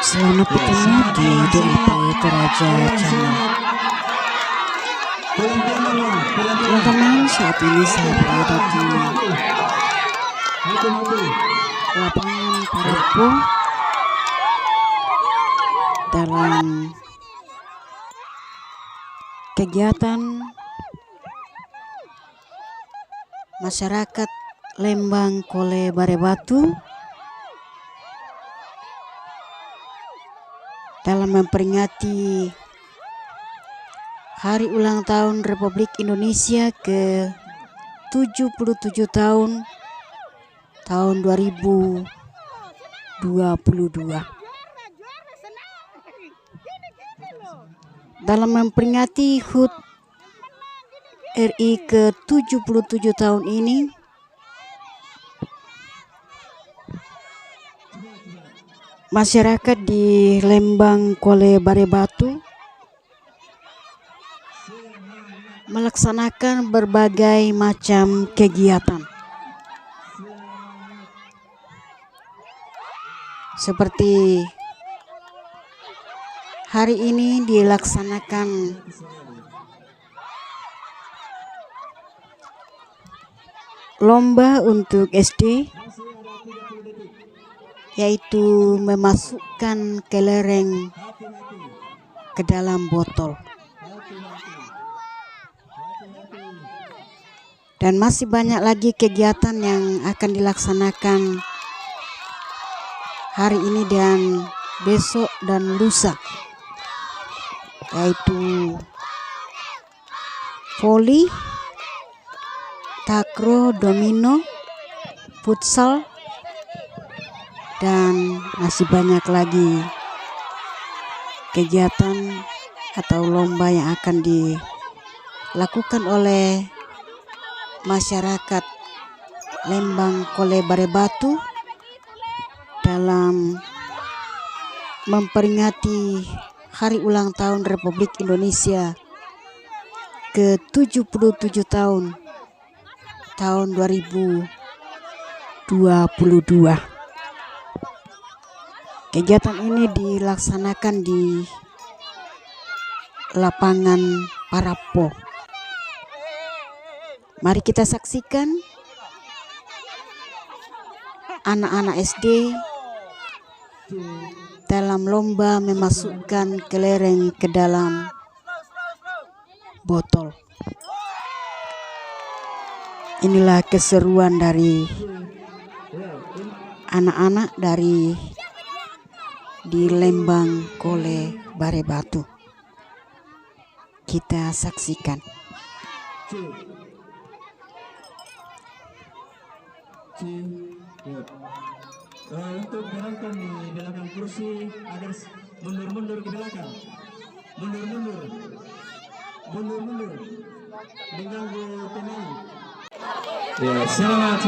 Selamat bertemu di DLP Toraja Channel. Teman-teman, saat ini saya berada di lapangan Parapo dalam kegiatan masyarakat Lembang Kole Barebatu dalam memperingati Hari Ulang Tahun Republik Indonesia ke-77 tahun 2022. Dalam memperingati HUT RI ke-77 tahun ini, masyarakat di Lembang Kole Barebatu melaksanakan berbagai macam kegiatan seperti hari ini dilaksanakan lomba untuk SD, yaitu memasukkan kelereng ke dalam botol. Dan masih banyak lagi kegiatan yang akan dilaksanakan hari ini dan besok dan lusa, yaitu voli, takraw, domino, futsal, dan masih banyak lagi kegiatan atau lomba yang akan dilakukan oleh masyarakat Lembang Kole Barebatu dalam memperingati Hari Ulang Tahun Republik Indonesia ke-77 tahun 2022. Kegiatan ini dilaksanakan di lapangan Parapo. Mari kita saksikan anak-anak SD dalam lomba memasukkan kelereng ke dalam botol. Inilah keseruan dari anak-anak di Lembang Kole Barebatu. Kita saksikan. Untuk berangkat di belakang kursi agar mundur ke belakang, mundur, mengganggu pemain. Ya, selamat.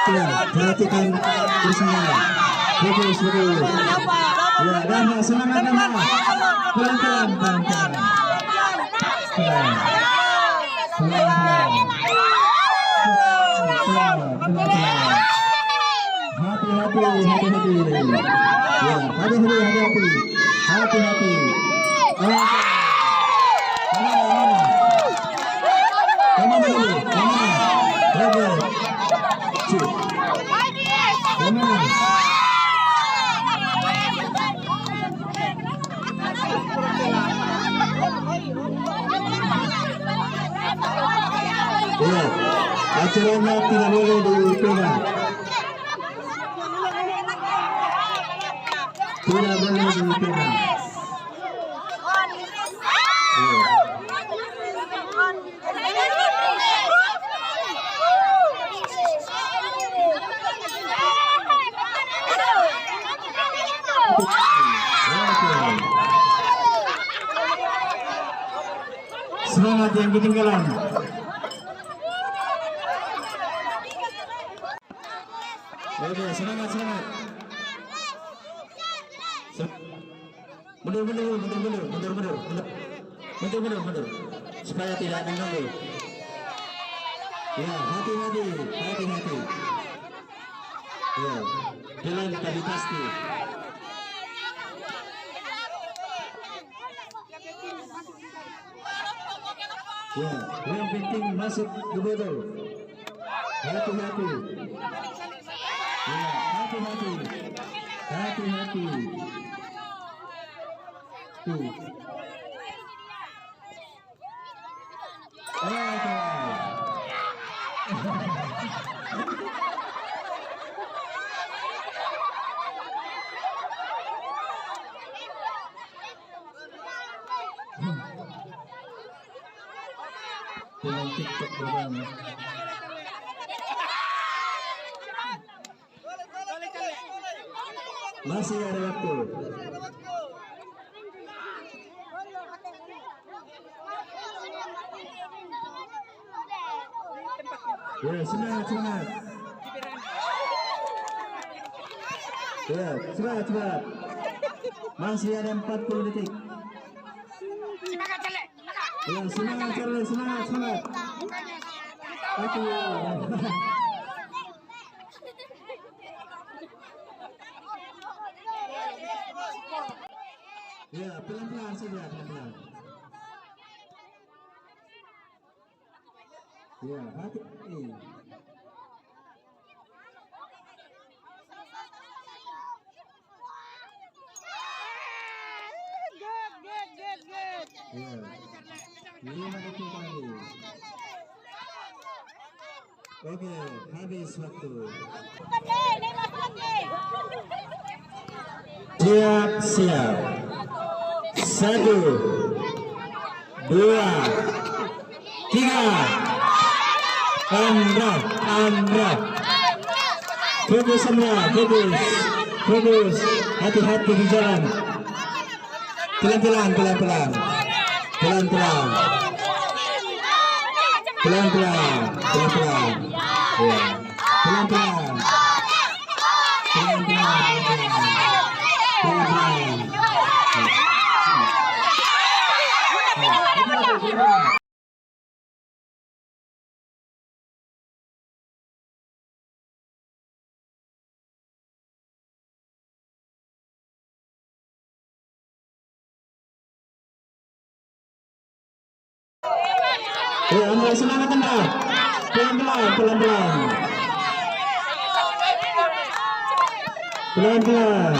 Ya, perhatikan kursinya. Bagus. Ya, Dana, semangat Dana. Pelan-pelan. Hati-hati. Ya, hati-hati. Ya, acaranya tidak boleh dipegang. Tidak boleh dipegang. Semangat yang ketinggalan. Oke, semangat. Mundur, mundur, mundur, mundur, mundur, mundur, mundur, mundur, mundur, mundur, supaya tidak mengganggu. Ya, hati-hati, hati-hati. Ya, jalan tadi pasti. Ya, yang penting masuk ke botol. Hati-hati. Ya, hati-hati. Hati-hati. Tuh. Dengan TikTok bersama. Masih ada waktu. Ya, semangat, semangat. Ya, semangat, semangat. Masih ada 40 detik. Ya, semangat, semangat, semangat, semangat. Oke. Ya, pelan-pelan saja, pelan-pelan. Ya, hati. Ya, 5 detik lagi. Oke, habis waktu. Siap, siap. 1, 2, 3. Andra. Fokus semua, fokus. Fokus. Hati-hati di jalan. Pelan-pelan, pelan-pelan. Pelan-pelan. Pelan-pelan, pelan-pelan. Ya. Pelan-pelan. Pelan-pelan, pelan-pelan. Pelan-pelan. Ya, Anda semangat Anda. Pelan-pelan, pelan-pelan. Pelan-pelan.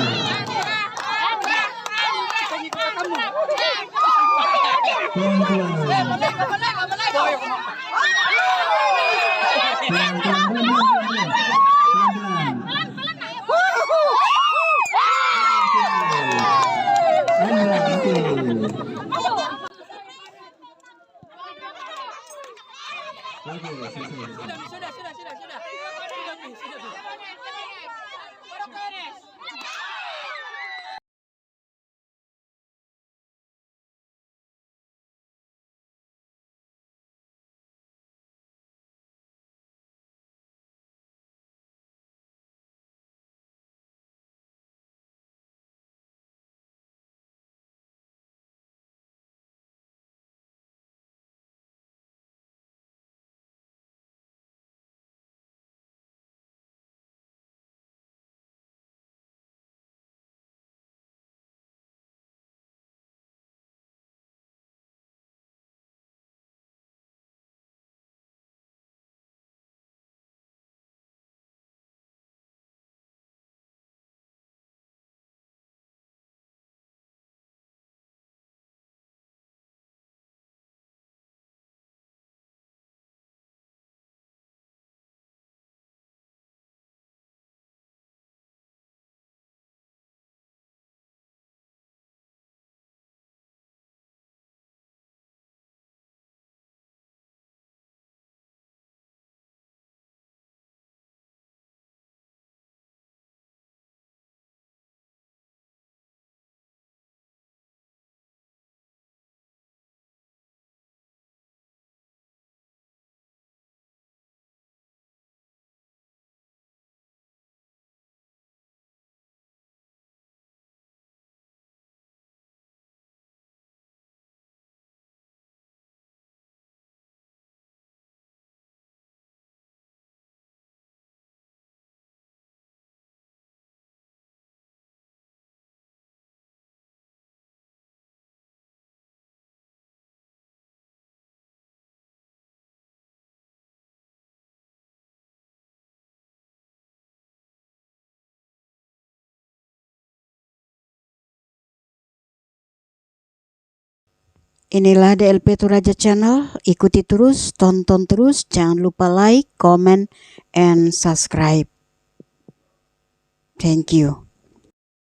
Inilah DLP Toraja Channel. Ikuti terus, tonton terus. Jangan lupa like, comment, and subscribe. Thank you.